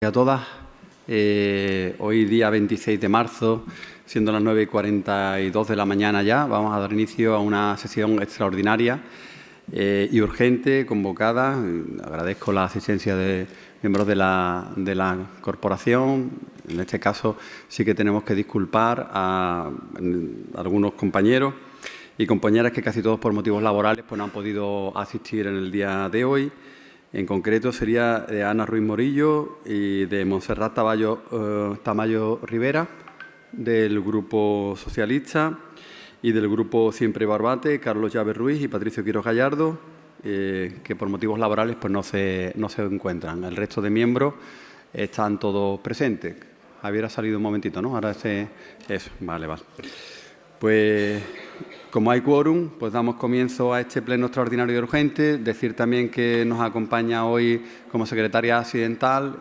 A todas. Hoy día 26 de marzo, siendo las 9:42 de la mañana ya, vamos a dar inicio a una sesión extraordinaria y urgente convocada. Agradezco la asistencia de miembros de la corporación. En este caso sí que tenemos que disculpar a algunos compañeros y compañeras que casi todos por motivos laborales pues no han podido asistir en el día de hoy. En concreto sería de Ana Ruiz Morillo y de Montserrat Tamayo Rivera, del Grupo Socialista, y del Grupo Siempre Barbate, Carlos Llaves Ruiz y Patricio Quiroz Gallardo, que por motivos laborales pues no se encuentran. El resto de miembros están todos presentes. Javier ha salido un momentito, ¿no? Ahora eso, vale. Pues, como hay quórum, pues damos comienzo a este pleno extraordinario y urgente. Decir también que nos acompaña hoy como secretaria accidental.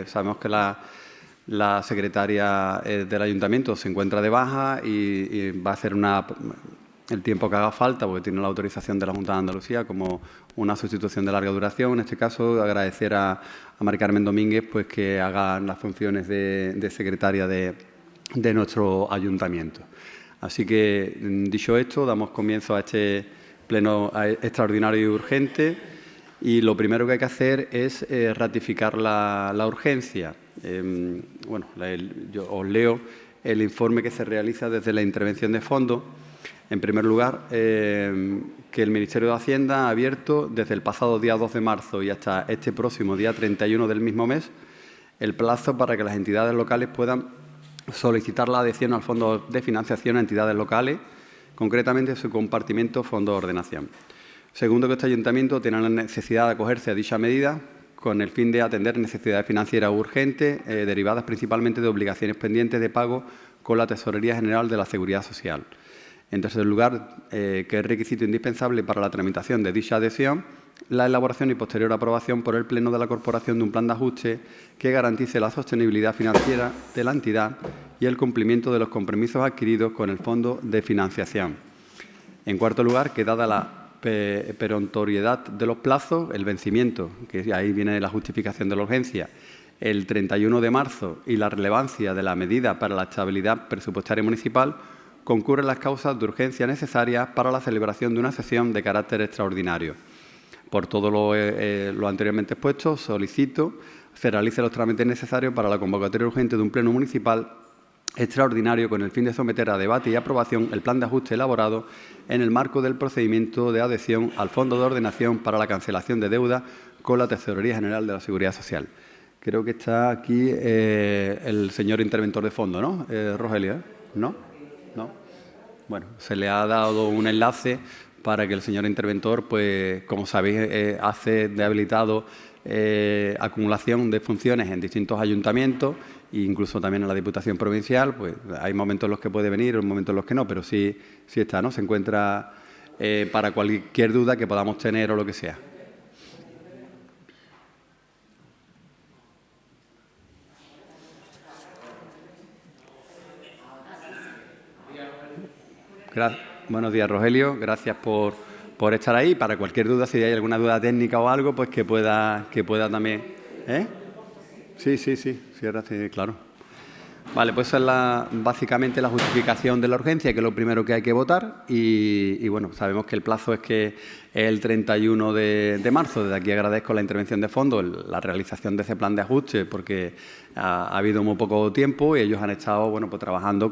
Sabemos que la secretaria del Ayuntamiento se encuentra de baja y va a hacer el tiempo que haga falta, porque tiene la autorización de la Junta de Andalucía como una sustitución de larga duración. En este caso, agradecer a Mari Carmen Domínguez pues que haga las funciones de secretaria de nuestro Ayuntamiento. Así que, dicho esto, damos comienzo a este pleno extraordinario y urgente. Y lo primero que hay que hacer es ratificar la urgencia. Yo os leo el informe que se realiza desde la intervención de fondo. En primer lugar, que el Ministerio de Hacienda ha abierto desde el pasado día 2 de marzo y hasta este próximo día 31 del mismo mes el plazo para que las entidades locales puedan solicitar la adhesión al Fondo de Financiación a entidades locales, concretamente su compartimento Fondo de Ordenación. Segundo, que este Ayuntamiento tiene la necesidad de acogerse a dicha medida con el fin de atender necesidades financieras urgentes derivadas principalmente de obligaciones pendientes de pago con la Tesorería General de la Seguridad Social. En tercer lugar, que es requisito indispensable para la tramitación de dicha adhesión la elaboración y posterior aprobación por el Pleno de la Corporación de un plan de ajuste que garantice la sostenibilidad financiera de la entidad y el cumplimiento de los compromisos adquiridos con el Fondo de Financiación. En cuarto lugar, que dada la perentoriedad de los plazos, el vencimiento, que ahí viene la justificación de la urgencia, el 31 de marzo y la relevancia de la medida para la estabilidad presupuestaria municipal, concurren las causas de urgencia necesarias para la celebración de una sesión de carácter extraordinario. Por todo lo anteriormente expuesto, solicito se realicen los trámites necesarios para la convocatoria urgente de un pleno municipal extraordinario con el fin de someter a debate y aprobación el plan de ajuste elaborado en el marco del procedimiento de adhesión al Fondo de Ordenación para la cancelación de deuda con la Tesorería General de la Seguridad Social. Creo que está aquí el señor interventor de fondo, ¿no? Rogelio, ¿no? ¿No? Bueno, se le ha dado un enlace para que el señor interventor, pues, como sabéis, hace de habilitado acumulación de funciones en distintos ayuntamientos e incluso también en la Diputación Provincial. Pues hay momentos en los que puede venir, momentos en los que no, pero sí está, ¿no? Se encuentra para cualquier duda que podamos tener o lo que sea. Buenos días, Rogelio. Gracias por estar ahí. Para cualquier duda, si hay alguna duda técnica o algo, pues que pueda también. Sí, ahora sí, claro. Vale, pues esa es básicamente la justificación de la urgencia, que es lo primero que hay que votar. Y bueno, sabemos que el plazo es el 31 de marzo. Desde aquí agradezco la intervención de fondo, la realización de ese plan de ajuste, porque ha habido muy poco tiempo y ellos han estado pues trabajando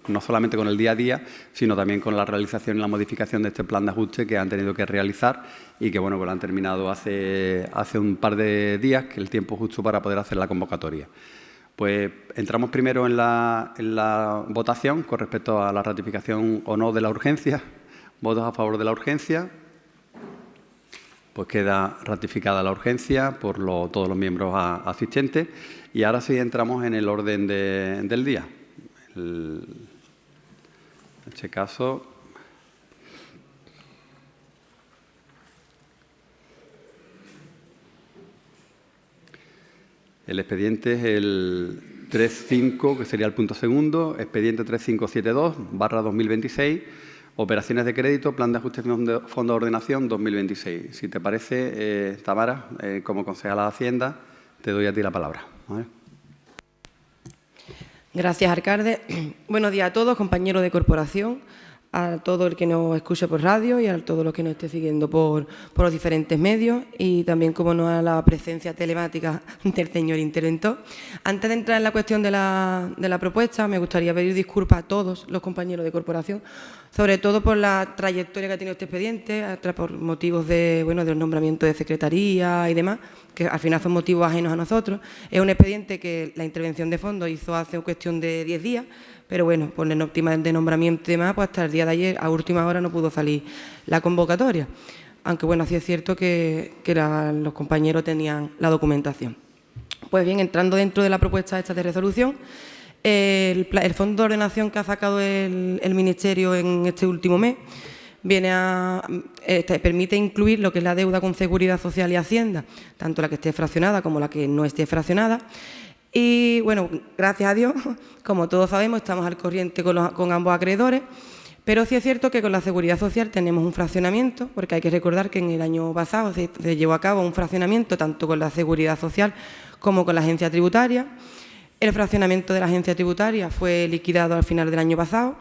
no solamente con el día a día, sino también con la realización y la modificación de este plan de ajuste que han tenido que realizar y que pues lo han terminado hace un par de días, que es el tiempo justo para poder hacer la convocatoria. Pues entramos primero en la votación con respecto a la ratificación o no de la urgencia. ¿Votos a favor de la urgencia? Pues queda ratificada la urgencia por todos los miembros asistentes. Y ahora sí entramos en el orden del día. En este caso, el expediente es el 35, que sería el punto segundo, expediente 3572/2026, operaciones de crédito, plan de ajuste Fondo de Ordenación 2026. Si te parece, Tamara, como concejala de Hacienda, te doy a ti la palabra. ¿vale? Gracias, alcalde. Buenos días a todos, compañeros de corporación, a todo el que nos escuche por radio y a todo los que nos esté siguiendo por los diferentes medios y también, como no, a la presencia telemática del señor interventor. Antes de entrar en la cuestión de la propuesta, me gustaría pedir disculpas a todos los compañeros de corporación, sobre todo por la trayectoria que ha tenido este expediente, por motivos de, del nombramiento de secretaría y demás, que al final son motivos ajenos a nosotros. Es un expediente que la intervención de fondos hizo hace cuestión de 10 días, pero bueno, por el óptima de nombramiento y demás, pues hasta el día de ayer, a última hora, no pudo salir la convocatoria. Aunque bueno, sí es cierto que los compañeros tenían la documentación. Pues bien, entrando dentro de la propuesta esta de resolución, el fondo de ordenación que ha sacado el Ministerio en este último mes permite incluir lo que es la deuda con Seguridad Social y Hacienda, tanto la que esté fraccionada como la que no esté fraccionada. Y, bueno, gracias a Dios, como todos sabemos, estamos al corriente con ambos acreedores, pero sí es cierto que con la Seguridad Social tenemos un fraccionamiento, porque hay que recordar que en el año pasado se llevó a cabo un fraccionamiento tanto con la Seguridad Social como con la Agencia Tributaria. El fraccionamiento de la Agencia Tributaria fue liquidado al final del año pasado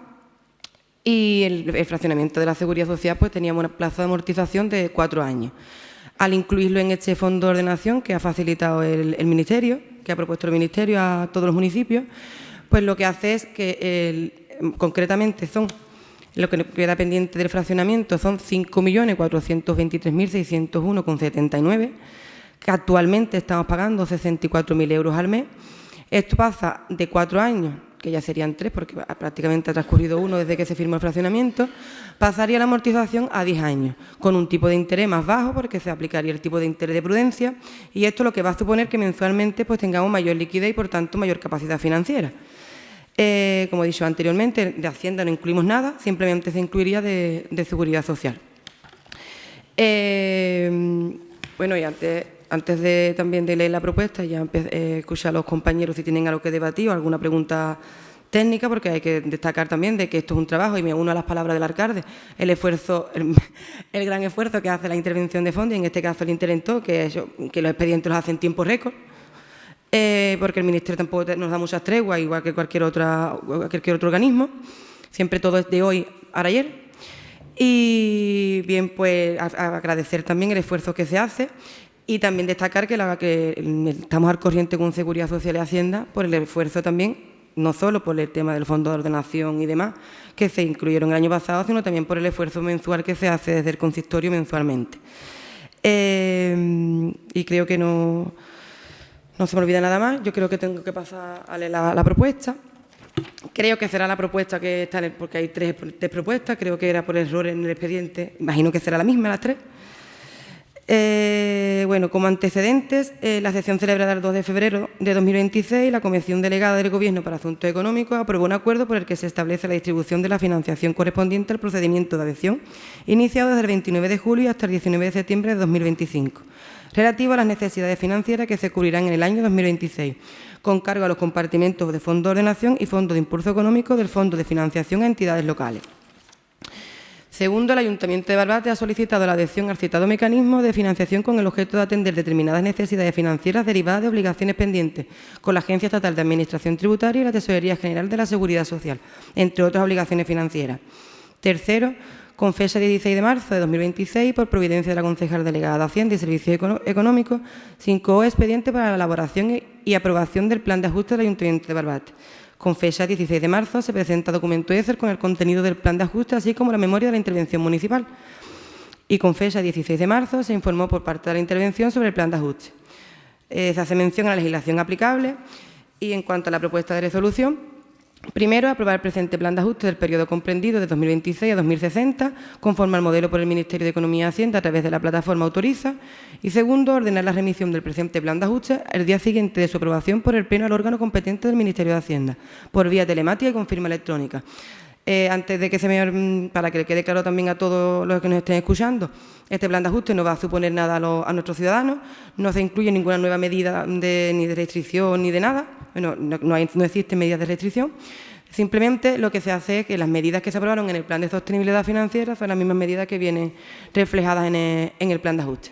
y el fraccionamiento de la Seguridad Social pues teníamos un plazo de amortización de 4 años. Al incluirlo en este fondo de ordenación que ha facilitado el Ministerio, que ha propuesto el Ministerio a todos los municipios, pues lo que hace es que concretamente lo que queda pendiente del fraccionamiento son 5.423.601,79, que actualmente estamos pagando 64.000 euros al mes. Esto pasa de 4 años, que ya serían 3, porque prácticamente ha transcurrido 1 desde que se firmó el fraccionamiento, pasaría la amortización a 10 años, con un tipo de interés más bajo, porque se aplicaría el tipo de interés de prudencia, y esto lo que va a suponer que mensualmente pues tengamos mayor liquidez y, por tanto, mayor capacidad financiera. Como he dicho anteriormente, de Hacienda no incluimos nada, simplemente se incluiría de Seguridad Social. Bueno, y antes también de leer la propuesta, ya escuchar a los compañeros si tienen algo que debatir o alguna pregunta técnica, porque hay que destacar también de que esto es un trabajo, y me uno a las palabras del alcalde, el gran esfuerzo que hace la intervención de fondos, y en este caso el interventor, que los expedientes los hace en tiempo récord, porque el Ministerio tampoco nos da muchas treguas, igual que cualquier otro organismo. Siempre todo es de hoy para ayer. Y bien, pues agradecer también el esfuerzo que se hace y también destacar que estamos al corriente con Seguridad Social y Hacienda por el esfuerzo también, no solo por el tema del fondo de ordenación y demás, que se incluyeron el año pasado, sino también por el esfuerzo mensual que se hace desde el consistorio mensualmente. Y creo que no se me olvida nada más. Yo creo que tengo que pasar a leer la propuesta. Creo que será la propuesta que está, porque hay tres propuestas, creo que era por error en el expediente, imagino que será la misma, las 3. Bueno, como antecedentes, la sesión celebrada el 2 de febrero de 2026, la Comisión Delegada del Gobierno para Asuntos Económicos aprobó un acuerdo por el que se establece la distribución de la financiación correspondiente al procedimiento de adhesión iniciado desde el 29 de julio hasta el 19 de septiembre de 2025, relativo a las necesidades financieras que se cubrirán en el año 2026, con cargo a los compartimentos de Fondo de Ordenación y Fondo de Impulso Económico del Fondo de Financiación a Entidades Locales. Segundo, el Ayuntamiento de Barbate ha solicitado la adhesión al citado mecanismo de financiación con el objeto de atender determinadas necesidades financieras derivadas de obligaciones pendientes con la Agencia Estatal de Administración Tributaria y la Tesorería General de la Seguridad Social, entre otras obligaciones financieras. Tercero, con fecha 16 de marzo de 2026, por providencia de la concejal delegada de Hacienda y Servicios Económicos, se incoó expediente para la elaboración y aprobación del Plan de Ajuste del Ayuntamiento de Barbate. Con fecha 16 de marzo se presenta documento ECER con el contenido del plan de ajuste, así como la memoria de la intervención municipal. Y con fecha 16 de marzo se informó por parte de la intervención sobre el plan de ajuste. Se hace mención a la legislación aplicable y, en cuanto a la propuesta de resolución, primero, aprobar el presente plan de ajuste del periodo comprendido de 2026 a 2060, conforme al modelo por el Ministerio de Economía y Hacienda a través de la plataforma Autoriza. Y segundo, ordenar la remisión del presente plan de ajuste el día siguiente de su aprobación por el Pleno al órgano competente del Ministerio de Hacienda, por vía telemática y con firma electrónica. Antes de que para que le quede claro también a todos los que nos estén escuchando, este plan de ajuste no va a suponer nada a nuestros ciudadanos, no se incluye ninguna nueva medida ni de restricción ni de nada, bueno, no existen medidas de restricción, simplemente lo que se hace es que las medidas que se aprobaron en el plan de sostenibilidad financiera son las mismas medidas que vienen reflejadas en el plan de ajuste.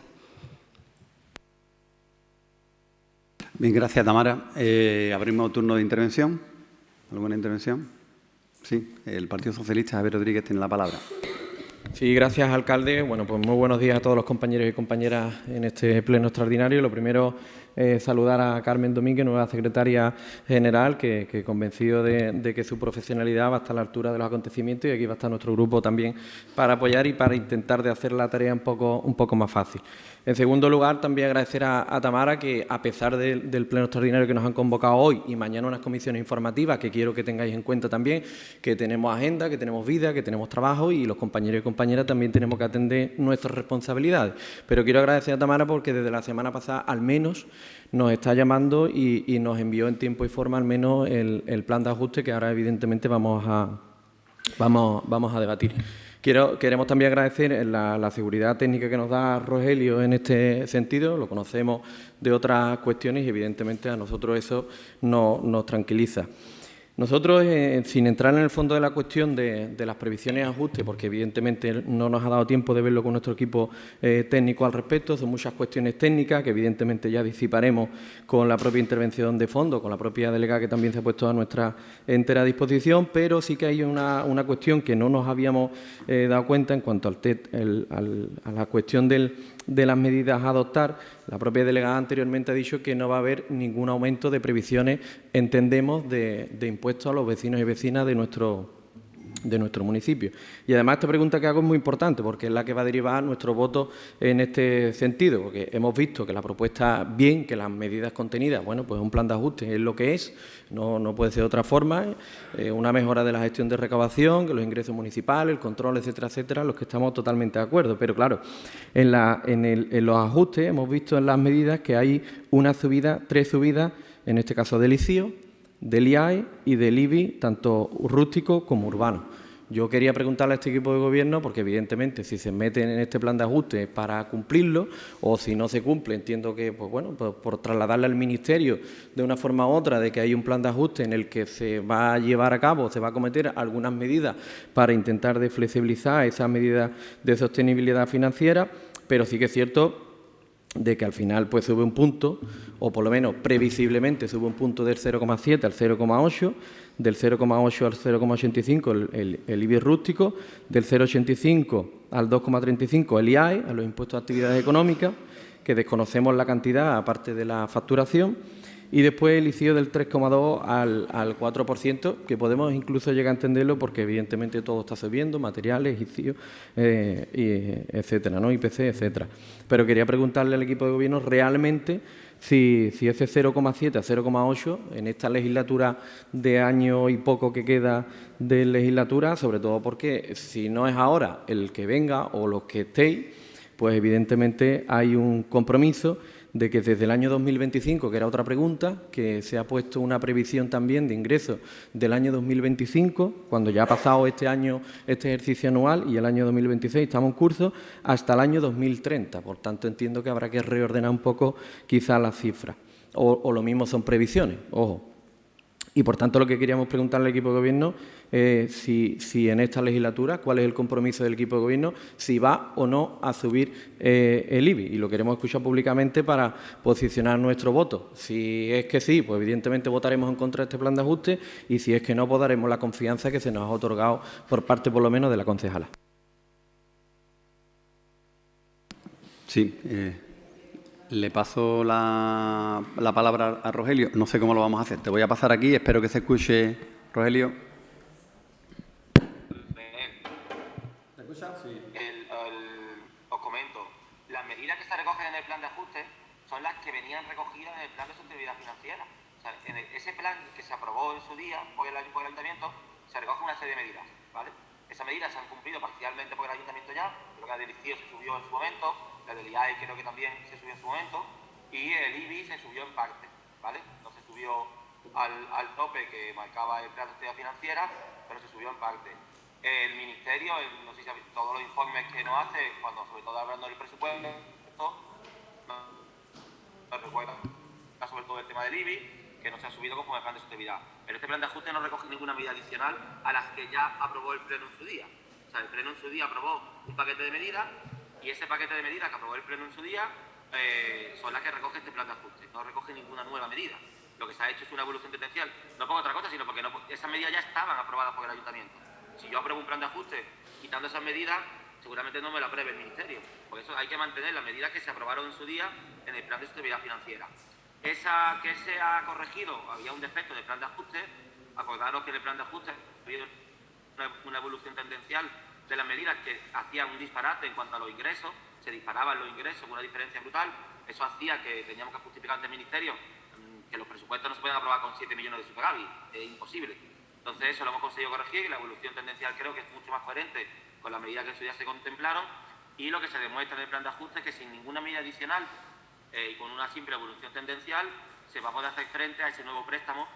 Bien, gracias, Tamara. Abrimos turno de intervención. ¿Alguna intervención? Sí, el Partido Socialista, Javier Rodríguez, tiene la palabra. Sí, gracias, alcalde. Bueno, pues muy buenos días a todos los compañeros y compañeras en este pleno extraordinario. Lo primero, saludar a Carmen Domínguez, nueva secretaria general, que convencido de que su profesionalidad va a estar a la altura de los acontecimientos, y aquí va a estar nuestro grupo también para apoyar y para intentar de hacer la tarea un poco más fácil. En segundo lugar, también agradecer a Tamara que, a pesar del pleno extraordinario que nos han convocado hoy y mañana unas comisiones informativas, que quiero que tengáis en cuenta también, que tenemos agenda, que tenemos vida, que tenemos trabajo, y los compañeros y compañeras también tenemos que atender nuestras responsabilidades. Pero quiero agradecer a Tamara porque desde la semana pasada al menos nos está llamando y nos envió en tiempo y forma al menos el plan de ajuste que ahora evidentemente vamos a debatir. Queremos también agradecer la seguridad técnica que nos da Rogelio en este sentido. Lo conocemos de otras cuestiones y evidentemente a nosotros eso nos tranquiliza. Nosotros, sin entrar en el fondo de la cuestión de las previsiones y ajustes, porque evidentemente no nos ha dado tiempo de verlo con nuestro equipo técnico al respecto, son muchas cuestiones técnicas que evidentemente ya disiparemos con la propia intervención de fondo, con la propia delegada que también se ha puesto a nuestra entera disposición, pero sí que hay una cuestión que no nos habíamos dado cuenta en cuanto a la cuestión de las medidas a adoptar. La propia delegada anteriormente ha dicho que no va a haber ningún aumento de previsiones, entendemos, de impuestos a los vecinos y vecinas de nuestro municipio. Y además esta pregunta que hago es muy importante porque es la que va a derivar nuestro voto en este sentido, porque hemos visto que la propuesta, bien, que las medidas contenidas, bueno, pues un plan de ajuste es lo que es, no puede ser de otra forma, una mejora de la gestión de recaudación, que los ingresos municipales, el control, etcétera, etcétera, los que estamos totalmente de acuerdo. Pero claro, en los ajustes hemos visto en las medidas que hay tres subidas, en este caso del ICIO, del IAE y del IBI, tanto rústico como urbano. Yo quería preguntarle a este equipo de gobierno, porque evidentemente si se meten en este plan de ajuste para cumplirlo, o si no se cumple, entiendo que, pues bueno, pues por trasladarle al Ministerio de una forma u otra de que hay un plan de ajuste en el que se va a llevar a cabo, se va a cometer algunas medidas para intentar de flexibilizar esas medidas de sostenibilidad financiera, pero sí que es cierto de que al final pues sube un punto, o por lo menos previsiblemente sube un punto del 0,7 al 0,8, del 0,8 al 0,85 el IBI rústico, del 0,85 al 2,35 el IAE, a los impuestos de actividades económicas, que desconocemos la cantidad aparte de la facturación, y después el ICIO del 3,2 al 4%, que podemos incluso llegar a entenderlo porque evidentemente todo está subiendo, materiales, ICIO, etcétera, ¿no? IPC, etcétera. Pero quería preguntarle al equipo de gobierno realmente si ese 0,7 a 0,8 en esta legislatura de año y poco que queda de legislatura, sobre todo porque si no es ahora el que venga o los que estéis, pues evidentemente hay un compromiso de que desde el año 2025, que era otra pregunta, que se ha puesto una previsión también de ingresos del año 2025, cuando ya ha pasado este año, este ejercicio anual, y el año 2026 estamos en curso, hasta el año 2030. Por tanto, entiendo que habrá que reordenar un poco quizás las cifras. O lo mismo son previsiones, ojo. Y, por tanto, lo que queríamos preguntarle al equipo de gobierno es si en esta legislatura, cuál es el compromiso del equipo de gobierno, si va o no a subir el IBI. Y lo queremos escuchar públicamente para posicionar nuestro voto. Si es que sí, pues evidentemente votaremos en contra de este plan de ajuste, y si es que no, pues daremos la confianza que se nos ha otorgado por parte, por lo menos, de la concejala. Sí, le paso la palabra a Rogelio. No sé cómo lo vamos a hacer. Te voy a pasar aquí. Espero que se escuche, Rogelio. ¿Se escucha? Sí. Os comento. Las medidas que se recogen en el plan de ajuste son las que venían recogidas en el plan de sostenibilidad financiera. O sea, en ese plan que se aprobó en su día por el ayuntamiento, se recoge una serie de medidas, ¿vale? Esas medidas se han cumplido parcialmente por el ayuntamiento ya. Creo que la del ICIO se subió en su momento. La del IAE creo que también se subió en su momento, y el IBI se subió en parte, ¿vale? No se subió al tope que marcaba el plan de sostenibilidad financiera, pero se subió en parte. El Ministerio, no sé si habéis visto todos los informes que nos hace, cuando sobre todo hablando del presupuesto, nos recuerda sobre todo el tema del IBI, que no se ha subido conforme al plan de sostenibilidad. Pero este plan de ajuste no recoge ninguna medida adicional a las que ya aprobó el Pleno en su día. O sea, el Pleno en su día aprobó un paquete de medidas, y ese paquete de medidas que aprobó el Pleno en su día son las que recoge este plan de ajuste, no recoge ninguna nueva medida. Lo que se ha hecho es una evolución tendencial, no por otra cosa, sino porque esas medidas ya estaban aprobadas por el Ayuntamiento. Si yo apruebo un plan de ajuste quitando esas medidas, seguramente no me lo apruebe el Ministerio. Por eso hay que mantener las medidas que se aprobaron en su día en el plan de sostenibilidad financiera. Esa que se ha corregido, había un defecto del plan de ajuste. Acordaros que en el plan de ajuste había una evolución tendencial de las medidas que hacía un disparate en cuanto a los ingresos, se disparaban los ingresos con una diferencia brutal. Eso hacía que teníamos que justificar ante el Ministerio que los presupuestos no se pueden aprobar con 7 millones de superávit, es imposible. Entonces eso lo hemos conseguido corregir y la evolución tendencial creo que es mucho más coherente con las medidas que en su día se contemplaron, y lo que se demuestra en el plan de ajuste es que sin ninguna medida adicional y con una simple evolución tendencial se va a poder hacer frente a ese nuevo préstamo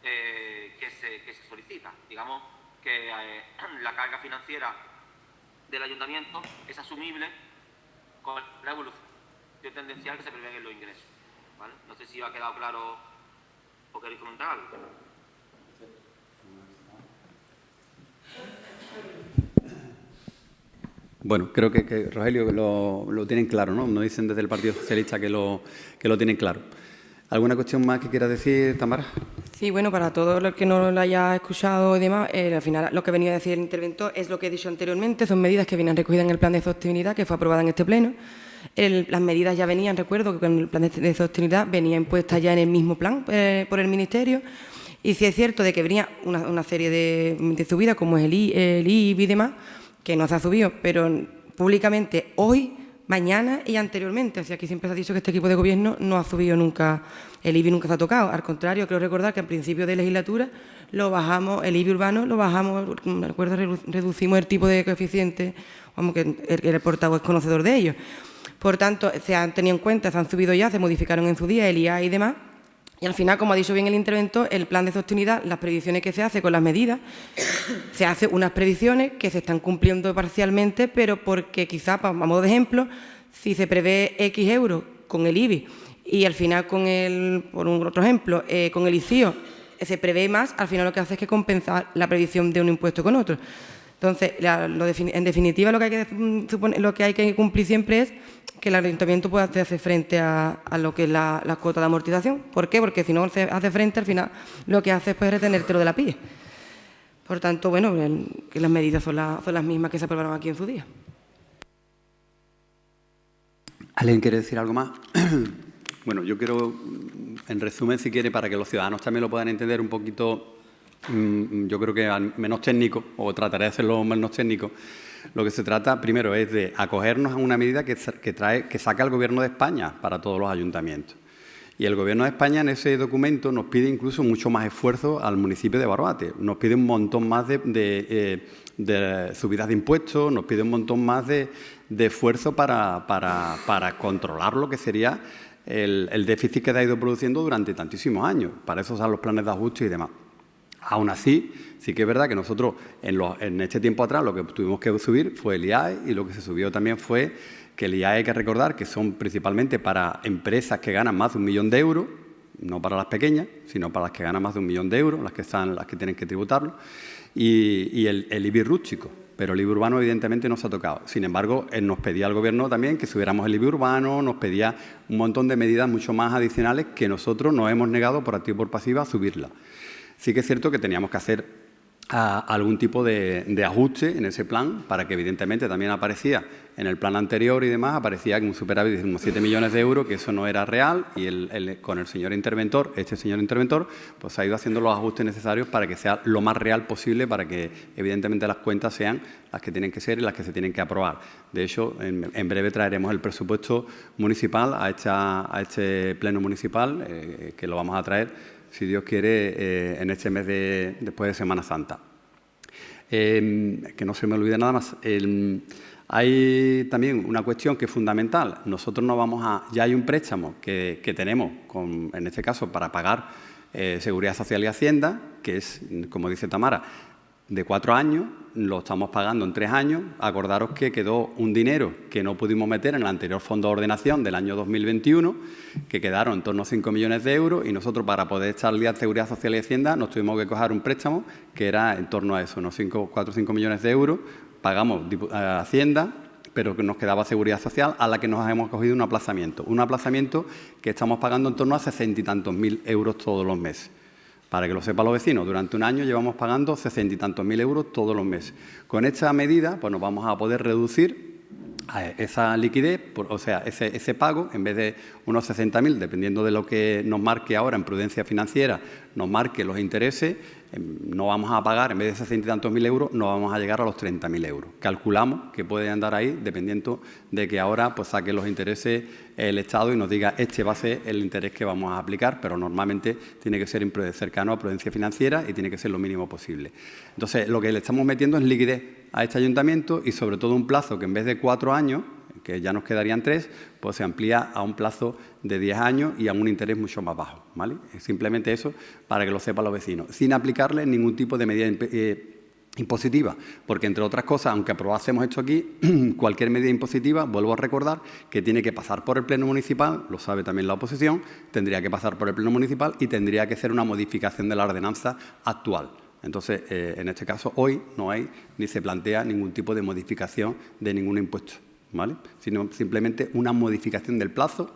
que se solicita. Digamos que la carga financiera del Ayuntamiento es asumible con la evolución tendencial que se prevé en los ingresos, ¿vale? No sé si ha quedado claro o queréis comentar algo. Bueno, creo que Rogelio lo tienen claro, ¿no? Nos dicen desde el Partido Socialista que lo tienen claro. ¿Alguna cuestión más que quieras decir, Tamara? Sí, bueno, para todos los que no lo haya escuchado y demás, al final lo que venía a decir el interventor es lo que he dicho anteriormente, son medidas que vienen recogidas en el plan de sostenibilidad que fue aprobada en este pleno. Las medidas ya venían, recuerdo que con el plan de sostenibilidad venía impuesta ya en el mismo plan por el Ministerio, y sí es cierto de que venía una serie de subidas como es el IBI y demás, que no se ha subido, pero públicamente hoy, mañana y anteriormente. O sea, aquí siempre se ha dicho que este equipo de gobierno no ha subido nunca, el IBI nunca se ha tocado. Al contrario, creo recordar que al principio de legislatura lo bajamos, el IBI urbano lo bajamos, me acuerdo, reducimos el tipo de coeficiente, vamos, que el portavoz es conocedor de ello. Por tanto, se han tenido en cuenta, se han subido ya, se modificaron en su día el IA y demás. Y al final, como ha dicho bien el interventor, el plan de sostenibilidad, las previsiones que se hace con las medidas, se hacen unas previsiones que se están cumpliendo parcialmente, pero porque quizá, a modo de ejemplo, si se prevé X euros con el IBI y al final por un otro ejemplo, con el ICIO se prevé más, al final lo que hace es que compensar la previsión de un impuesto con otro. Entonces, en definitiva, lo que hay que cumplir siempre es que el Ayuntamiento pueda hacer frente a lo que es la cuota de amortización. ¿Por qué? Porque si no se hace frente, al final lo que hace es retenértelo de la PIE. Por tanto, bueno, que las medidas son las mismas que se aprobaron aquí en su día. ¿Alguien quiere decir algo más? Bueno, yo quiero, en resumen, si quiere, para que los ciudadanos también lo puedan entender un poquito, yo creo que menos técnico, o trataré de hacerlo menos técnico. Lo que se trata, primero, es de acogernos a una medida que saca el Gobierno de España para todos los ayuntamientos. Y el Gobierno de España en ese documento nos pide incluso mucho más esfuerzo al municipio de Barbate. Nos pide un montón más de subidas de impuestos, nos pide un montón más de esfuerzo para controlar lo que sería el déficit que se ha ido produciendo durante tantísimos años. Para eso son los planes de ajuste y demás. Aún así, sí que es verdad que nosotros en este tiempo atrás lo que tuvimos que subir fue el IAE, y lo que se subió también fue que el IAE, hay que recordar que son principalmente para empresas que ganan más de 1 millón de euros, no para las pequeñas, sino para las que ganan más de 1 millón de euros, las que tienen que tributarlo, y el IBI rústico. Pero el IBI urbano evidentemente no se ha tocado. Sin embargo, él nos pedía al Gobierno también que subiéramos el IBI urbano, nos pedía un montón de medidas mucho más adicionales que nosotros nos hemos negado por activa y por pasiva a subirlas. Sí que es cierto que teníamos que hacer algún tipo de ajuste en ese plan, para que evidentemente también aparecía en el plan anterior y demás, aparecía un superávit de unos 7 millones de euros, que eso no era real, y con el señor interventor, pues ha ido haciendo los ajustes necesarios para que sea lo más real posible, para que evidentemente las cuentas sean las que tienen que ser y las que se tienen que aprobar. De hecho, en breve traeremos el presupuesto municipal a este pleno municipal, que lo vamos a traer, si Dios quiere, en este mes después de Semana Santa. Que no se me olvide nada más. Hay también una cuestión que es fundamental. Nosotros no vamos ya hay un préstamo que tenemos, en este caso, para pagar Seguridad Social y Hacienda, que es, como dice Tamara, de 4 años, lo estamos pagando en 3 años. Acordaros que quedó un dinero que no pudimos meter en el anterior Fondo de Ordenación del año 2021, que quedaron en torno a 5 millones de euros, y nosotros, para poder estar al día de Seguridad Social y Hacienda, nos tuvimos que coger un préstamo que era en torno a eso, unos 4 o 5 millones de euros. Pagamos a Hacienda, pero que nos quedaba seguridad social, a la que nos hemos cogido un aplazamiento. Un aplazamiento que estamos pagando en torno a 60 y tantos mil euros todos los meses. Para que lo sepan los vecinos, durante un año llevamos pagando 60 y tantos mil euros todos los meses. Con esta medida, pues nos vamos a poder reducir esa liquidez, o sea, ese pago, en vez de unos 60.000, dependiendo de lo que nos marque ahora en prudencia financiera, nos marque los intereses, no vamos a pagar, en vez de 60 y tantos mil euros, no vamos a llegar a los 30.000 euros. Calculamos que puede andar ahí, dependiendo de que ahora pues saque los intereses el Estado y nos diga este va a ser el interés que vamos a aplicar, pero normalmente tiene que ser cercano a prudencia financiera y tiene que ser lo mínimo posible. Entonces, lo que le estamos metiendo es liquidez a este ayuntamiento y sobre todo un plazo que en vez de 4 años, que ya nos quedarían 3, pues se amplía a un plazo de 10 años y a un interés mucho más bajo, ¿vale? Es simplemente eso para que lo sepan los vecinos, sin aplicarle ningún tipo de medida impositiva, porque entre otras cosas, aunque aprobásemos esto aquí, cualquier medida impositiva, vuelvo a recordar, que tiene que pasar por el Pleno Municipal, lo sabe también la oposición, tendría que pasar por el Pleno Municipal y tendría que ser una modificación de la ordenanza actual. Entonces, en este caso, hoy no hay ni se plantea ningún tipo de modificación de ningún impuesto, ¿vale? Sino simplemente una modificación del plazo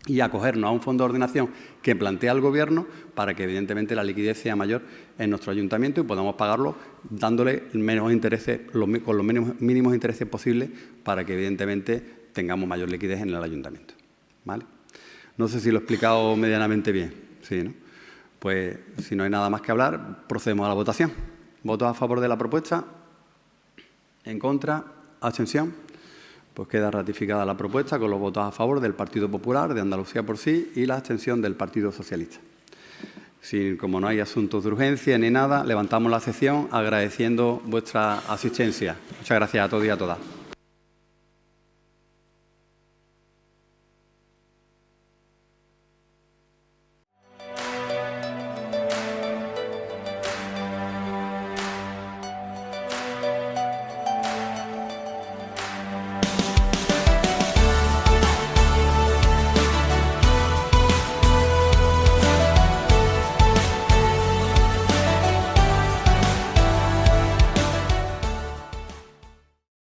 y acogernos a un fondo de ordenación que plantea el Gobierno para que, evidentemente, la liquidez sea mayor en nuestro ayuntamiento y podamos pagarlo dándole menos intereses, con los mínimos intereses posibles para que, evidentemente, tengamos mayor liquidez en el ayuntamiento, ¿vale? No sé si lo he explicado medianamente bien. Sí, ¿no? Pues, si no hay nada más que hablar, procedemos a la votación. ¿Votos a favor de la propuesta? ¿En contra? ¿Abstención? Pues queda ratificada la propuesta con los votos a favor del Partido Popular, de Andalucía por Sí y la abstención del Partido Socialista. Como no hay asuntos de urgencia ni nada, levantamos la sesión agradeciendo vuestra asistencia. Muchas gracias a todos y a todas.